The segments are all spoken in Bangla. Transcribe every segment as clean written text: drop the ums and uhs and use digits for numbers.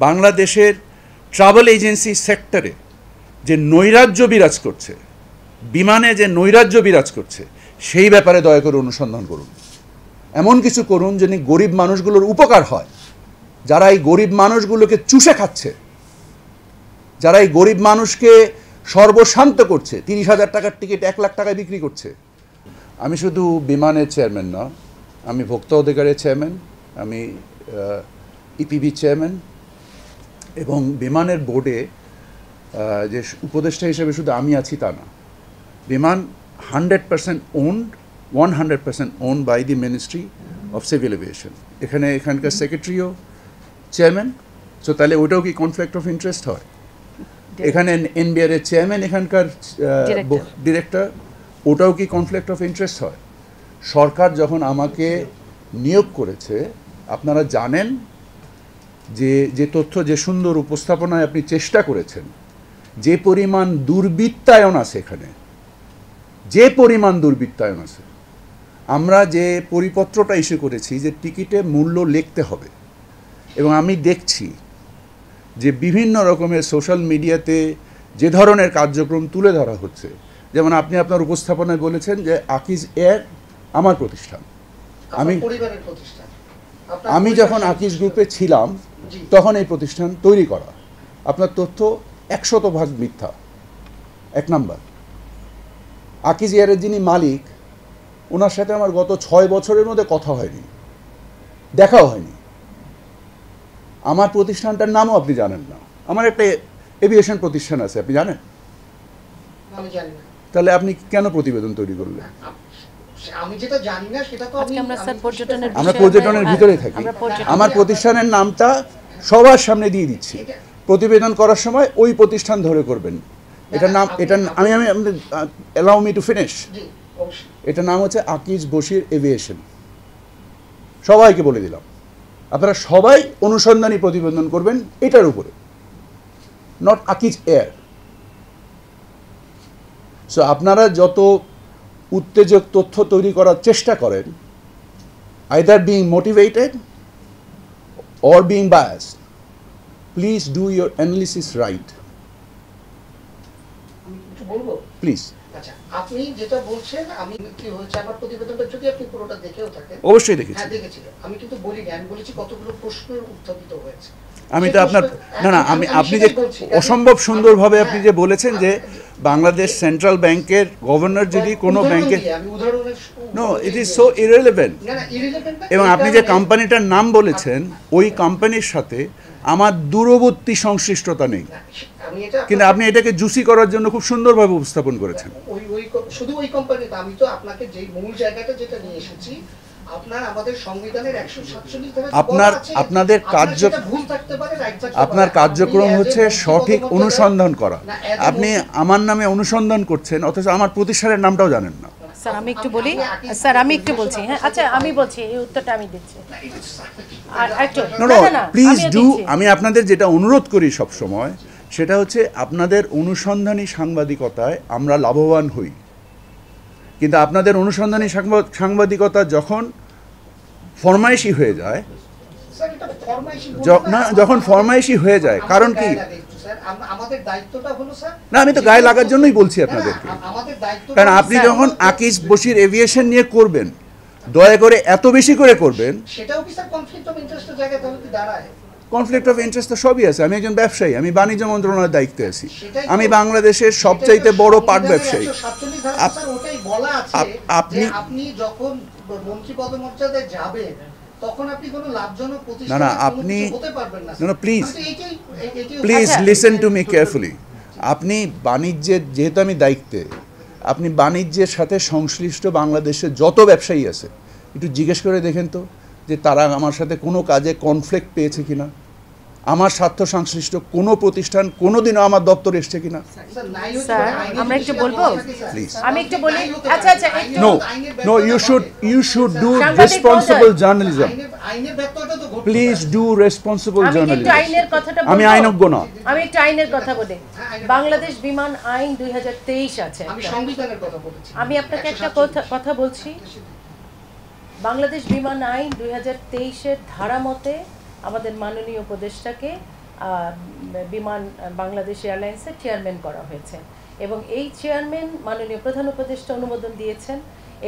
বাংলাদেশের ট্রাভেল এজেন্সি সেক্টরে যে নৈরাজ্য বিরাজ করছে, বিমানে যে নৈরাজ্য বিরাজ করছে, সেই ব্যাপারে দয়া করে অনুসন্ধান করুন। এমন কিছু করুন যেন গরিব মানুষগুলোর উপকার হয়, যারা এই গরিব মানুষগুলোকে চুষে খাচ্ছে, যারা এই গরিব মানুষকে সর্বশান্ত করছে, 30,000 টাকার টিকিট 1 লাখ টাকায় বিক্রি করছে। আমি শুধু বিমানের চেয়ারম্যান না, আমি ভোক্তা অধিকারের চেয়ারম্যান, আমি ইপিবি চেয়ারম্যান, এবং বিমানের বোর্ডে যে উপদেষ্টা হিসেবে শুধু আমি আছি তা না। বিমান 100% owned, 100% owned by the Ministry of Civil Aviation। এখানকার সেক্রেটারিও চেয়ারম্যান, সো তাহলে ওটাও কি কনফ্লিক্ট অফ ইন্টারেস্ট হয়? এখানে এনবিআর এর চেয়ারম্যান, এখানকার ডিরেক্টর, ওটাও কি কনফ্লিক্ট অফ ইন্টারেস্ট হয়? সরকার যখন আমাকে নিয়োগ করেছে, আপনারা জানেন যে তথ্য, যে সুন্দর উপস্থাপনায় আপনি চেষ্টা করেছেন, যে পরিমাণ দুর্বৃত্তায়ন আছে এখানে, যে পরিমাণ দুর্বৃত্তায়ন আছে, আমরা যে পরিপত্রটা ইস্যু করেছি যে টিকিটে মূল্য লিখতে হবে, এবং আমি দেখছি যে বিভিন্ন রকমের সোশ্যাল মিডিয়াতে যে ধরনের কার্যক্রম তুলে ধরা হচ্ছে, যেমন আপনি আপনার উপস্থাপনায় বলেছেন যে আকিজ এয়ার আমার প্রতিষ্ঠান। আমি যখন আকিজ গ্রুপে ছিলাম তখন এই প্রতিষ্ঠান তৈরি করা। আপনার তথ্য 100% মিথ্যা। 1 নাম্বার, আকিজ এয়ারের যিনি মালিক, ওনার সাথে আমার গত 6 বছরের মধ্যে কথা হয়নি, দেখাও হয়নি। আমার প্রতিষ্ঠানটার নামও আপনি জানেন না। আমার একটা এভিয়েশন প্রতিষ্ঠান আছে, আপনি জানেন? আমি জানি না। তাহলে আপনি কেন প্রতিবেদন তৈরি করলেন? আমি যেটা জানি না সেটা তো আমরা পর্যটনের ভিতরে থাকি। আমার প্রতিষ্ঠানের নামটা সবার সামনে দিয়ে দিচ্ছি। প্রতিবেদন করার সময় ওই প্রতিষ্ঠান ধরে করবেন। এটার নাম, আমি অ্যালাউ মি টু ফিনিশ। এটার নাম হচ্ছে আকিজ বশির এভিয়েশন। সবাইকে বলে দিলাম, আপনারা সবাই অনুসন্ধানী প্রতিবেদন করবেন এটার উপরে, নট আকিজ এয়ার। সো আপনারা যত উত্তেজক তথ্য তৈরি করার চেষ্টা করেন, either being motivated or being biased, please do your analysis right. আমি কিছু বলবো প্লিজ। আচ্ছা, আপনি যেটা বলছেন, আমি কি হয়েছে আমার প্রতিবেদনটা যদি আপনি পুরোটা দেখেও থাকেন। অবশ্যই দেখেছি। হ্যাঁ, দেখেছি। আমি কিন্তু বলিনি, আমি বলেছি কতগুলো প্রশ্নের উত্থাপিত হয়েছে। আমি তো আপনার না, আপনি যে অসম্ভব সুন্দরভাবে আপনি যে বলেছেন যে বাংলাদেশ সেন্ট্রাল ব্যাংকের গভর্নর যদি কোনো ব্যাংকের, no, it is so irrelevant. এবং আপনি যে কোম্পানিটার নাম বলেছেন, ওই কোম্পানির সাথে আমার দূরবর্তী সংশ্লিষ্টতা নেই, কিন্তু আপনি এটাকে জুসি করার জন্য খুব সুন্দরভাবে উপস্থাপন করেছেন। শুধু ওই কোম্পানিটা, আমি তো আপনাকে যে মূল জায়গাটা যেটা নিয়ে এসেছি, আপনার কার্যক্রম হচ্ছে সঠিক অনুসন্ধান করা। আপনি আমার নামে অনুসন্ধান করছেন, অথচ আমার প্রতিষ্ঠানের নামটাও জানেন না। স্যার আমি একটু বলি, স্যার আমি একটু বলছি। হ্যাঁ, আচ্ছা আমি বলছি, এই উত্তরটা আমি দিচ্ছি। আর একটু প্লিজ ডু। আমি আপনাদের যেটা অনুরোধ করি সব সময়, সেটা হচ্ছে আপনাদের অনুসন্ধানী সাংবাদিকতায় আমরা লাভবান হই, কিন্তু আপনাদের অনুসন্ধানী সাংবাদিকতা যখন ফরমাইশি হয়ে যায়, যখন ফরমাইশি হয়ে যায়, কারণ কি না, আমি তো গায়ে লাগার জন্যই বলছি আপনাদেরকে। কারণ আপনি যখন আকিজ বশির এভিয়েশন নিয়ে করবেন, দয়া করে এত বেশি করে করবেন। কনফ্লিক্ট অফ ইন্টারেস্ট তো সবই আছে। আমি একজন ব্যবসায়ী, আমি বাণিজ্য মন্ত্রণালয়ের দায়িত্বে আছি, আমি বাংলাদেশের সবচাইতে বড় পাট ব্যবসায়ী। আপনি যখন মন্ত্রী পদমর্যাদায় যাবেন, তখন আপনি কোনো লাভজনক প্রতিষ্ঠানে হতে পারবেন না। না, please listen to me carefully. আপনি বাণিজ্যের, যেহেতু আমি দায়িত্বে, আপনি বাণিজ্যের সাথে সংশ্লিষ্ট বাংলাদেশের যত ব্যবসায়ী আছে, একটু জিজ্ঞেস করে দেখেন তো যে তারা আমার সাথে কোনো কাজে কনফ্লিক্ট পেয়েছে কিনা, আমার স্বার্থ সংশ্লিষ্ট কোনো প্রতিষ্ঠান কোনোদিনও আমার দপ্তরে এসেছে কিনা। স্যার আমরা একটু বলবো, প্লিজ। আমি একটু বলি। আচ্ছা আচ্ছা, no, you should do responsible journalism. Please do responsible journalism. আমি আইনজ্ঞ না। আমি একটু আইনের কথা বলি। বাংলাদেশ বিমান আইন 2023 আছে। আমি সংবিধানের কথা বলছি। আমি আপনাকে একটা কথা বলছি। বাংলাদেশ বিমান আইন 2023 এর ধারা মতে আমাদের মাননীয় উপদেষ্টাকে বিমান বাংলাদেশ এয়ারলাইন্সের চেয়ারম্যান করা হয়েছে এবং এই চেয়ারম্যান মাননীয় প্রধান উপদেষ্টা অনুমোদন দিয়েছেন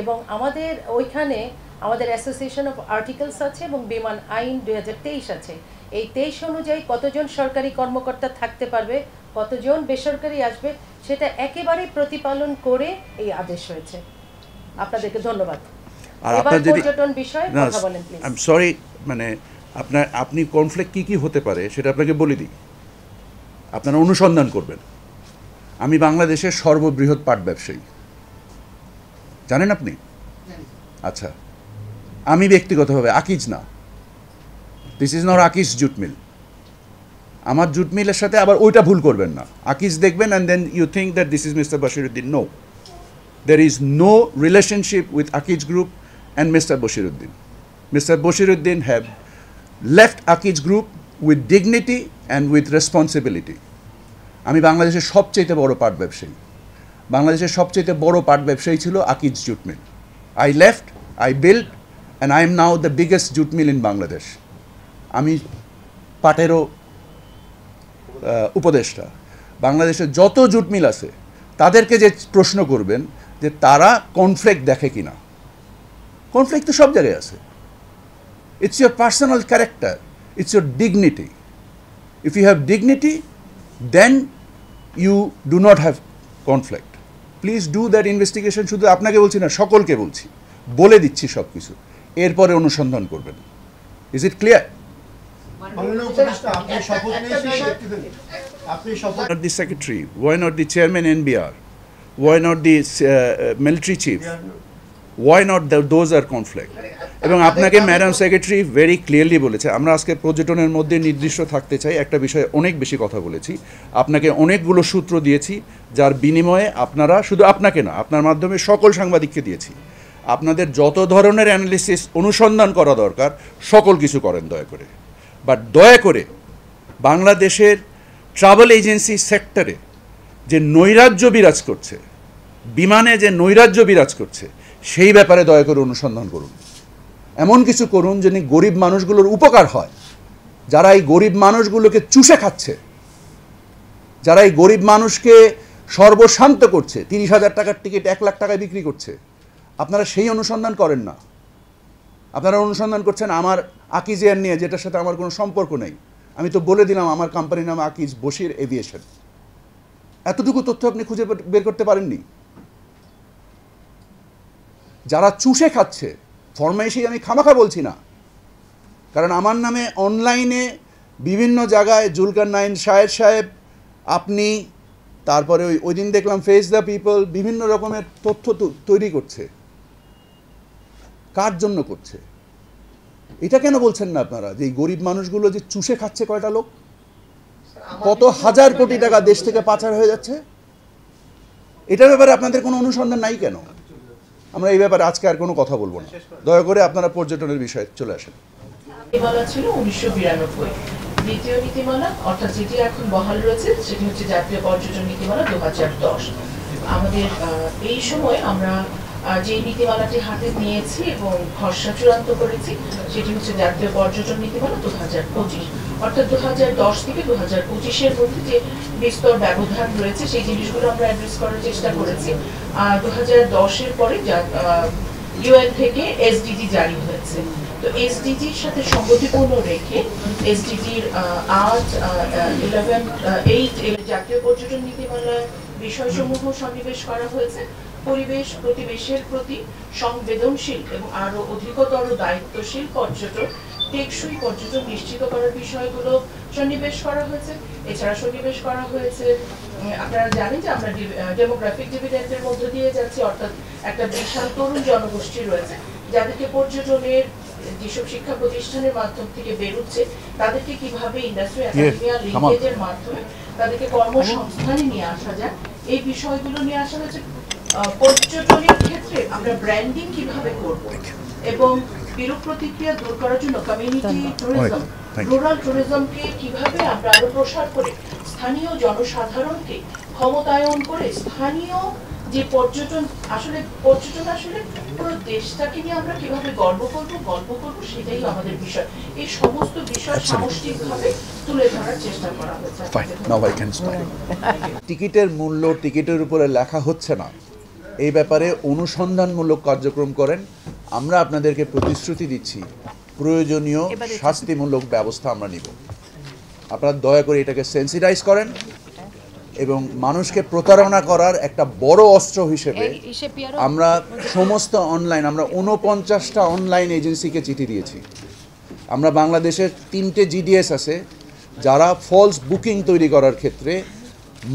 এবং আমাদের ওইখানে আমাদের অ্যাসোসিয়েশন অফ আর্টিকেলস আছে এবং বিমান আইন 2023 আছে। এই 23 অনুযায়ী কতজন সরকারি কর্মকর্তা থাকতে পারবে, কতজন বেসরকারি আসবে, সেটা একেবারেই প্রতিপালন করে এই আদেশ হয়েছে। আপনাদেরকে ধন্যবাদ। আর আপনার যদি পর্যটন বিষয়ে কথা বলেন প্লিজ। আই এম সরি, মানে আপনি কনফ্লিক্ট কি হতে পারে সেটা আপনাকে বলে দিই, আপনারা অনুসন্ধান করবেন। আমি বাংলাদেশের সর্ববৃহৎ পাট ব্যবসায়ী, জানেন আপনি? আচ্ছা, আমি ব্যক্তিগতভাবে আকিজ না, this is not Akij jute mill. আমার জুট মিলের সাথে আবার ওইটা ভুল করবেন না, আকিজ দেখবেন and then you think that this is mister Bashiruddin. No, there is no relationship with Akij Group and Mr. Boshiruddin. Mr. Boshiruddin have left Akij Group with dignity and with responsibility. আমি বাংলাদেশের সবচেয়ে বড় পাট ব্যবসায়ী, বাংলাদেশের সবচেয়ে বড় পাট ব্যবসায়ী ছিল Akij jute mill. I left, I built, and I am now the biggest jute mill in Bangladesh. আমি পাটেরও উপদেষ্টা। বাংলাদেশের যত জুট মিল আছে তাদেরকে যে প্রশ্ন করবেন যে তারা কনফ্লিক্ট দেখে কিনা, কনফ্লিক্ট তো সব জায়গায় আছে। It's your personal character, it's your dignity. If you have dignity then you do not have conflict. Please do that investigation. শুধু আপনাকে বলছি না, সকলকে বলছি, বলে দিচ্ছি সব কিছু, এরপরে অনুসন্ধান করবেন। Is it clear? Not the secretary, why not the chairman NBR, why not the military chief, why not those are conflict? এবং আপনাকে ম্যাডাম সেক্রেটারি ভেরি ক্লিয়ারলি বলেছে, আমরা আজকে পর্যটনের মধ্যে নির্দিষ্ট থাকতে চাই, একটা বিষয়ে অনেক বেশি কথা বলেছি, আপনাকে অনেকগুলো সূত্র দিয়েছি, যার বিনিময়ে আপনারা, শুধু আপনাকে না, আপনার মাধ্যমে সকল সাংবাদিককে দিয়েছি, আপনাদের যত ধরনের অ্যানালিসিস অনুসন্ধান করা দরকার সকল কিছু করেন দয়া করে। বাট দয়া করে বাংলাদেশের ট্রাভেল এজেন্সি সেক্টরে যে নৈরাজ্য বিরাজ করছে, বিমানে যে নৈরাজ্য বিরাজ করছে, সেই ব্যাপারে দয়া করে অনুসন্ধান করুন। এমন কিছু করুন যেন গরিব মানুষগুলোর উপকার হয়। যারা এই গরিব মানুষগুলোকে চুষে খাচ্ছে, যারা এই গরিব মানুষকে সর্বশান্ত করছে, 30,000 টাকার টিকিট 1 লাখ টাকায় বিক্রি করছে, আপনারা সেই অনুসন্ধান করেন না। আপনারা অনুসন্ধান করছেন আমার আকিজ এয়ার নিয়ে, যেটার সাথে আমার কোনো সম্পর্ক নেই। আমি তো বলে দিলাম আমার কোম্পানির নাম আকিজ বশির এভিয়েশন। এতটুকু তথ্য আপনি খুঁজে বের করতে পারেননি? যারা চুষে খাচ্ছে, ফরমাইশি আমি খামাখা বলছি না, কারণ আমার নামে অনলাইনে বিভিন্ন জায়গায় জুলকারনাইন শাহের সাহেব, আপনি, তারপরে ওই দিন দেখলাম ফেস দ্য পিপল বিভিন্ন রকমের তথ্য তৈরি করছে। কার জন্য করছে? এটা কেন বলছেন না আপনারা যে এই গরিব মানুষগুলো যে চুষে খাচ্ছে কয়টা লোক, কত হাজার কোটি টাকা দেশ থেকে পাচার হয়ে যাচ্ছে, এটার ব্যাপারে আপনাদের কোনো অনুসন্ধান নাই কেন? আমরা এই ব্যাপারে আজকে আর কোনো কথা বলবো না, দয়া করে আপনারা পর্যটনের বিষয়ে চলে আসেন। নীতিমালা ছিল 1992, দ্বিতীয় নীতিমালা অর্থাৎ যেটি এখন বহাল রয়েছে সেটি হচ্ছে জাতীয় পর্যটন নীতিমালা 2010। আমাদের এই সময় আমরা যে নীতিমালাটি হাতে নিয়েছি এবং খসড়া চূড়ান্ত করেছি সেটি হচ্ছে জাতীয় পর্যটন নীতিমালা 2025, অর্থাৎ 2010 থেকে 2025-এর মধ্যে যে বিস্তর ব্যবধান রয়েছে সেই জিনিসগুলো আমরা অ্যাড্রেস করার চেষ্টা করেছি। 2010-এর পরে ইউএন থেকে এসডিজি জারি হয়েছে, তো এসডিজির সাথে সঙ্গতিপূর্ণ রেখে এসডিজির 8 জাতীয় পর্যটন নীতিমালার বিষয়সমূহ সন্নিবেশ করা হয়েছে। পরিবেশ প্রতিবেশের প্রতি সংবেদনশীল এবং আরো অধিকতর দায়িত্বশীল পর্যটন, টেকসই পর্যটন নিশ্চিত করার বিষয়গুলো সন্নিবেশ করা হয়েছে। এছাড়া সন্নিবেশ করা হয়েছে, আপনারা জানেন যে আমরা ডেমোগ্রাফিক ডিভিডেন্ডের মধ্য দিয়ে যাচ্ছি, অর্থাৎ একটা বিশাল তরুণ জনগোষ্ঠী রয়েছে যাদেরকে পর্যটনের যেসব শিক্ষা প্রতিষ্ঠানের মাধ্যম থেকে বেরোচ্ছে তাদেরকে কিভাবে ইন্ডাস্ট্রি একাডেমিয়া লিঙ্কেজের মাধ্যমে তাদেরকে কর্মসংস্থানে নিয়ে আসা যায়, এই বিষয়গুলো নিয়ে আসা হয়েছে। পর্যটনের ক্ষেত্রে আমরা ব্র্যান্ডিং কিভাবে করব এবং বিরূপ প্রতিক্রিয়া দূর করার জন্য কমিউনিটি ট্যুরিজম, রুরাল ট্যুরিজমকে কিভাবে আমরা আরো প্রসার করে স্থানীয় জনসাধারণকে ক্ষমতায়ন করে স্থানীয় যে পর্যটন আসলে পুরো দেশটাকে নিয়ে আমরা কিভাবে গল্প করব সেটাই আমাদের বিষয়। এই সমস্ত বিষয় সামষ্টিকভাবে তুলে ধরার চেষ্টা করা হয়েছে। টিকিটের মূল্য টিকিটের উপরে লেখা হচ্ছে না, এই ব্যাপারে অনুসন্ধানমূলক কার্যক্রম করেন। আমরা আপনাদেরকে প্রতিশ্রুতি দিচ্ছি প্রয়োজনীয় শাস্তিমূলক ব্যবস্থা আমরা নিব। আপনারা দয়া করে এটাকে সেন্সিটাইজ করেন এবং মানুষকে প্রতারণা করার একটা বড় অস্ত্র হিসেবে আমরা সমস্ত অনলাইন, আমরা 49টা অনলাইন এজেন্সিকে চিঠি দিয়েছি। আমরা বাংলাদেশের 3টে জিডিএস আছে যারা ফলস বুকিং তৈরি করার ক্ষেত্রে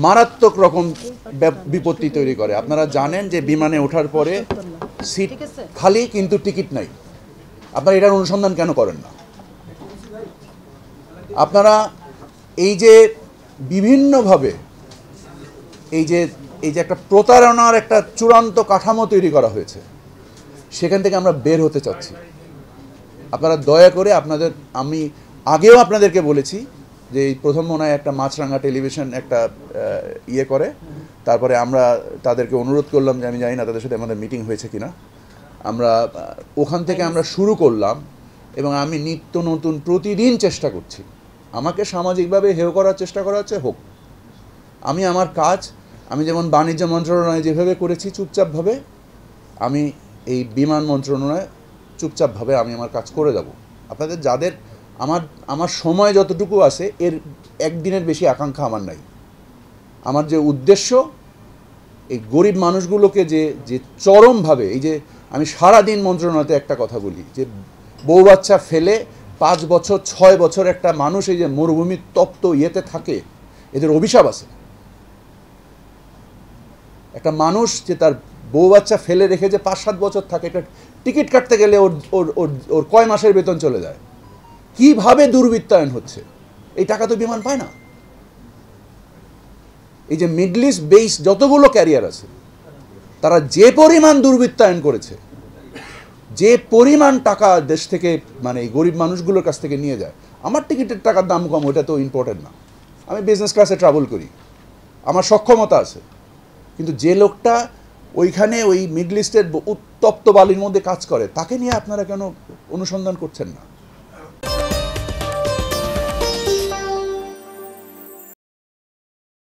মারাত্মক রকম বিপত্তি তৈরি করে। আপনারা জানেন যে বিমানে ওঠার পরে সিট খালি কিন্তু টিকিট নাই। আপনারা এটার অনুসন্ধান কেন করেন না? আপনারা এই যে বিভিন্নভাবে এই যে একটা প্রতারণার একটা চূড়ান্ত কাঠামো তৈরি করা হয়েছে, সেখান থেকে আমরা বের হতে চাচ্ছি। আপনারা দয়া করে আমি আগেও আপনাদেরকে বলেছি যে এই প্রথম মনে হয় একটা মাছরাঙা টেলিভিশন একটা ইয়ে করে, তারপরে আমরা তাদেরকে অনুরোধ করলাম যে আমি জানি না তাদের সাথে আমাদের মিটিং হয়েছে কিনা, আমরা ওখান থেকে আমরা শুরু করলাম এবং আমি নিত্য নতুন প্রতিদিন চেষ্টা করছি। আমাকে সামাজিকভাবে হেয় করার চেষ্টা করা হচ্ছে, হোক। আমি আমার কাজ আমি যেমন বাণিজ্য মন্ত্রণালয়ে যেভাবে করেছি চুপচাপভাবে, আমি এই বিমান মন্ত্রণালয়ে চুপচাপভাবে আমি আমার কাজ করে যাব। আপনাদের যাদের আমার সময় যতটুকু আছে এর একদিনের বেশি আকাঙ্ক্ষা আমার নাই। আমার যে উদ্দেশ্য এই গরিব মানুষগুলোকে যে চরমভাবে, এই যে আমি সারাদিন মন্ত্রণালয়তে একটা কথা বলি যে বউ বাচ্চা ফেলে 5 বছর 6 বছর একটা মানুষ এই যে মরুভূমির তপ্ত ইয়েতে থাকে, এদের অভিশাপ আছে। একটা মানুষ যে তার বউ বাচ্চা ফেলে রেখে যে 5-7 বছর থাকে, একটা টিকিট কাটতে গেলে ওর কয় মাসের বেতন চলে যায়। কিভাবে দুর্বৃত্তায়ন হচ্ছে? এই টাকা তো বিমান পায় না। এই যে মিডল ইস্ট বেস যতগুলো ক্যারিয়ার আছে তারা যে পরিমাণ দুর্বৃত্তায়ন করেছে, যে পরিমাণ টাকা দেশ থেকে মানে এই গরিব মানুষগুলোর কাছ থেকে নিয়ে যায়। আমার টিকিটের টাকার দাম কম, ওটা তো ইম্পর্টেন্ট না। আমি বিজনেস ক্লাসে ট্রাভেল করি, আমার সক্ষমতা আছে। কিন্তু যে লোকটা ওইখানে ওই মিডল ইস্টের উত্তপ্ত বালির মধ্যে কাজ করে, তাকে নিয়ে আপনারা কেন অনুসন্ধান করছেন না?